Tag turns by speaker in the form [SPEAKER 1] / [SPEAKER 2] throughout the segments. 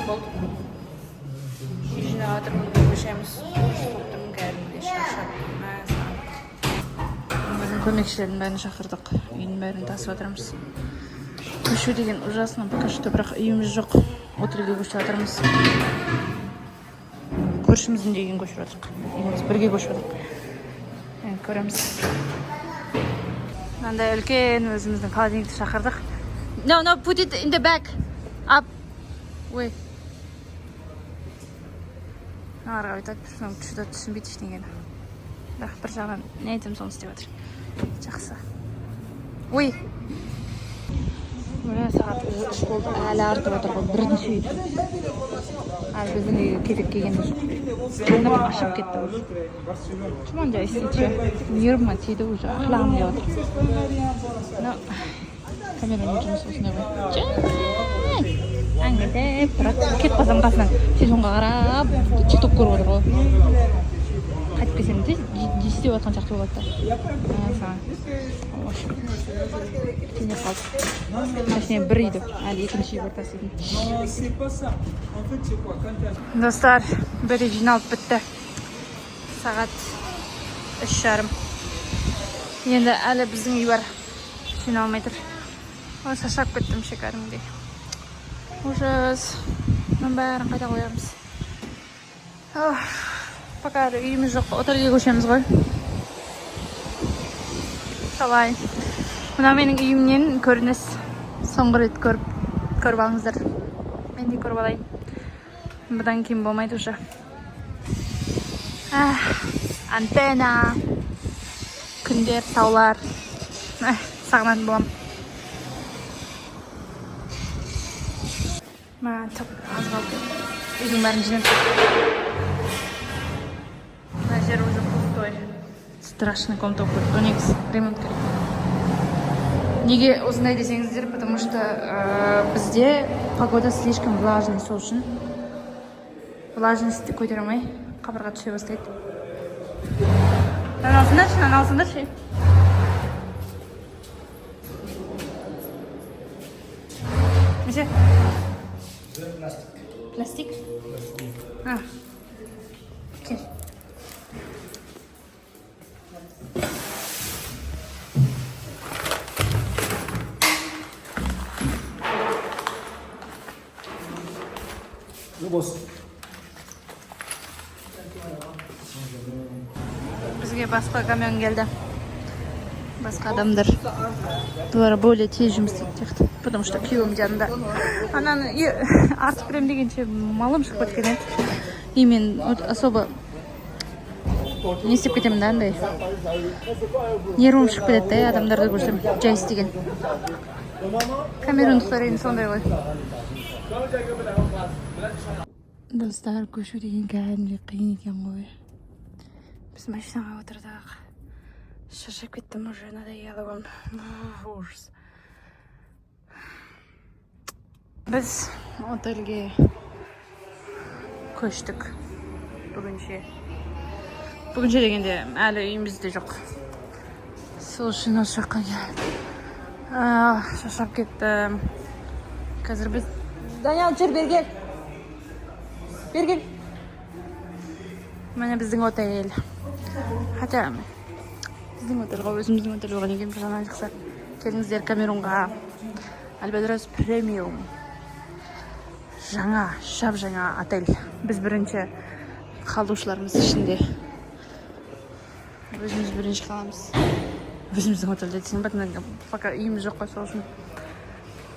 [SPEAKER 1] болдық. Жинап жатырмын, көшеміз. Тоқтым кәдімгідей шаршап. Біздің көмекшілердің бәрін шақырдық. Үйдің бәрін тасып жатырмыз. Көшу деген ужасно, пока что, бірақ үйіміз жоқ. Отельге көшіп жатырмыз. Көршіміздің деген көшіп жатырмық. Екеуміз бірге көшіп жатырмық. Енді көреміз. Мынандай үлкен өзіміздің холодильникті шақырдық. No, put it in the back. Up. Wait. Арға өйтіп, күшті түсінбейді ештеңені. Бірақ бір жағынан не айтым соны істеп жатыр. Жақсы. Ой. Міне сағат 3 болды. Әлі артып отыр ғой. Бірінші үйді. Әлі біздің үйге кетіп келгенде жоқ. Қайным ашып кетті уже. Чуман жай істейді. Нервыма тиді уже. Ақылағым деп отыр. Камераның жұмысы осындай ғой. Әңгімелеп тұрады. Кетіп қалсам қасынан телефонға қарап, тикток көріп отыр ғой. Қайтып келсем де істеп жатқан сияқты болады да. Теңеп қалды. Точнее, бір үйді. Әлі екінші үй ортасы екен. Достар, бір үй жиналып бітті. Сағат 3:30. Енді әлі біздің үй бар. Жиналмай тұр. Шаршап кеттім кәдімгідей. Ужас. Мұның бәрін қайта қоямыз. Пока үйіміз жоқ, отельге көшеміз ғой. Солай. Мына менің үйімнен көрініс. Соңғы рет көріп алыңыздар. Мен де көріп алайын. Бұдан кейін болмайды уже. Антенна. Күндер, таулар. Сағынатын болам. Çok az kaldı. Үйдің бәрін жинап мына жер уже пустой. Страшный комната болып кетті. Негізі ремонт керек. Неге осындай десеңіздер, потому что бізде погода слишком влажный, сол үшін влажностьті көтере алмай қабырға түсе бастайды. Алсыңдаршы. Неше? Пластик? Окей. Бізге басқа камион келді. Басқа адамдар. Бұлар более тез жұмыс істейді. Потому что күйеуім жанында. Ананы артық берем дегенше малым шығып кеткен еді. И мен особо не істеп кетемін да андай. Нервым шығып кетеді де, адамдарды көрсем жай істеген. Камерундықтар енді сондай ғой. Достар, көшу деген кәдімгідей қиын екен ғой. Біз машинаға отырдық. Шаршап кеттім уже, надоело. Ужас. Біз отельге көштік бүгінше. Бүгінше дегенде әлі үйімізде жоқ. Сол үшін осы жаққа келдім. Шаршап кеттім. Қазір біз... Даниял, жүр, бергел. Міне біздің отель. Хотя біздің отель ғой, өзіміздің отель болған екен бір жағынан жақсы. Келіңіздер Камерунға. Альбатрос премиум. Жаңа, жап-жаңа отель. Біз бірінші қалушыларымыз ішінде. Өзіміз бірінші қаламыз. Өзіміздің отельде десең ба, пока үйіміз жоқ қой, сол үшін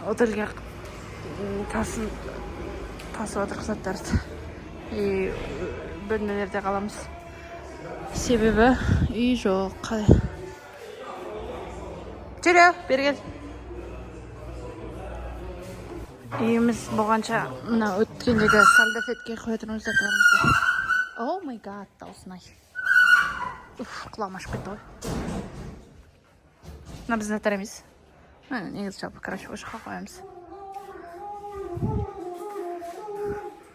[SPEAKER 1] отельге тасып отыр заттарды. И бөлмелерде қаламыз. Себебі үй жоқ. Қалай? Жүре, бергел. Үйіміз болғанша мына өткендегі сальдофетке қоятырмыз заттарымызды. О май гад, даусынай. Құлағым ашып кетті ғой. Мына біздің заттар емес. Негізі жалпы, короче, осы жаққа қоямыз.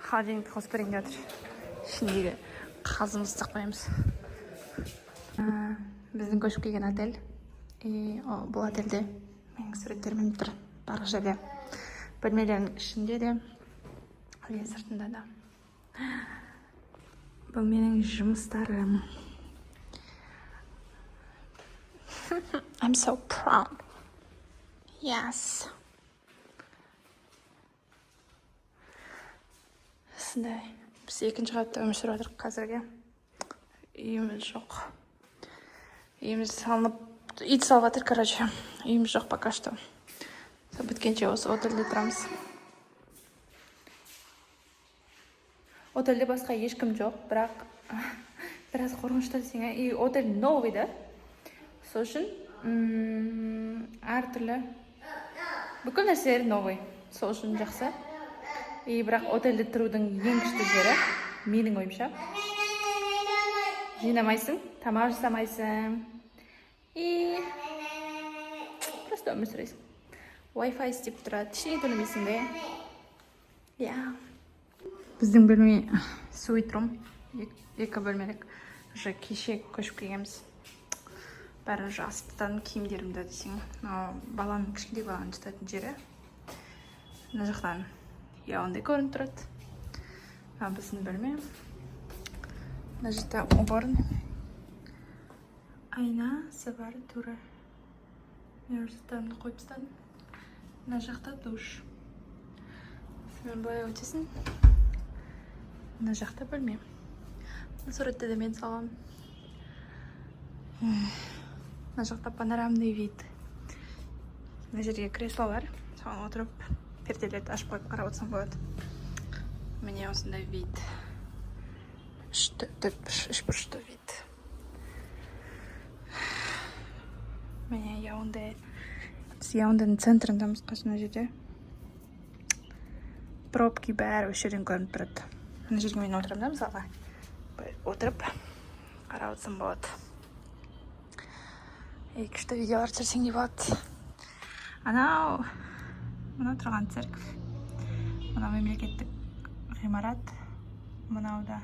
[SPEAKER 1] Холодильникті қосып берейін деп жатыр. Ішіндегі қазымызды қоямыз. Біздің көшіп келген отель. Бұл отельде менің суреттерім тұр. Барлық жерде. Бөлмелердің ішінде де Қалия сыртында да. Бұл менің жұмыстарым. I'm so proud. Yes. Сындай. Біз екінші қабатта өмір сүріп жатырмыз қазірге. Үйіміз жоқ. Үйіміз салынып, ит салып жатыр, короче. Үйіміз жоқ пока что. Сол біткенше осы отельде тұрамыз. Отельде басқа ешкім жоқ, бірақ біраз қорқынышты десең, и отель новый да. Сол үшін әртүрлі бүкіл нәрселері новый. Сол үшін жақсы. И бірақ отельде тұрудың ең күшті жері менің ойымша. Жинамайсың, тамақ жасамайсың. И просто өмір сүресің. Wi-Fi істеп тұрады, ештеңе төлемейсің бе? Я. Біздің бөлме суит рум. Екі бөлмелік. Уже кеше көшіп келгенбіз. Бәрін жастықтан киімдерімді десең. Баланың кішкентай баланың жататын жері. Мына жақтан ондай көрініп тұрады. Біздің бөлме. Мына жақта уборный. Айнасы бар туры. Мен заттарымды қойып тастадым. Мына жақта душ. Мен былай өтесің. Мына жақта бөлме. Суретті де мен салғам. Мына жақта панорамный вид. Мына жерге кресло бар. Соған отырып, перделерді ашып қойып қарап отырсам болады. Міне осындай вид. Үш бұрышты вид. Міне Яунде. Біз Яунденің центріндеміз қасына жерде. Пробки бәрі осы жерден көрініп тұрады. Мына жерге мен отырамын да, мысалға. Отырып қарап отырсам болады. Күшті видеолар түсірсең де болады. Мынау тұрған церковь. Мынау мемлекеттік ғимарат. Мынау да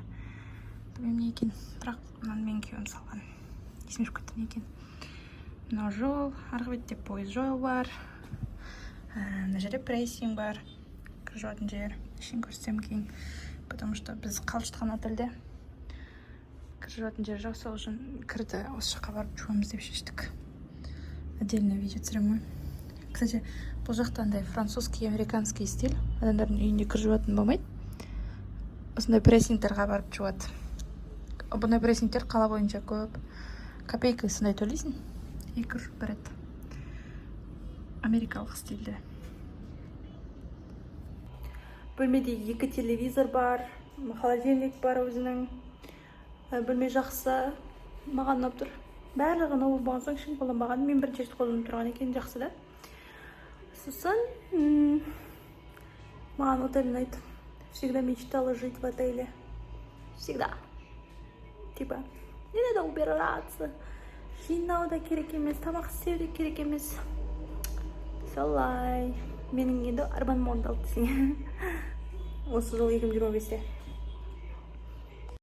[SPEAKER 1] білмеймін екен, бірақ мынаны мен күйеуім салған. Есіме жүріп кетті не екен. Мынау жол, арғы бетте пойыз жол бар. Мына жерде прессинг бар. Кіріп жататын жер. Ішін көрсетсем кейін. Потому что біз қалып жатқан отельде кіріп жататын жер жоқ, сол үшін кірді осы жаққа барып жуамыз деп шештік. Отдельно видео түсіремін. Кстати, бұл жақта андай французский, американский стиль. Адамдардың үйінде кіріп жататын болмайды. Осындай прессингтерға барып жуады. Бұндай прессингтер қала бойынша көп. Копейка сондай төлейсің. И кіріп береді. Америкалық стильде. Бөлмеде 2 телевизор бар. Холодильник бар өзінің. Бөлме жақсы. Маған ұнап тұр. Барлығы новый болған соң кішкене қолданбаған. Мен бірінші рет қолданып тұрған екен, жақсы да. Сосын маған отель ұнайды. Всегда мечтала жить в отеле. Всегда. Типа, не надо убираться. Жинау да керек емес, тамақ істеу де керек емес. Солай. Менің енді арманым орындалды десең. Осы жыл 2025-те.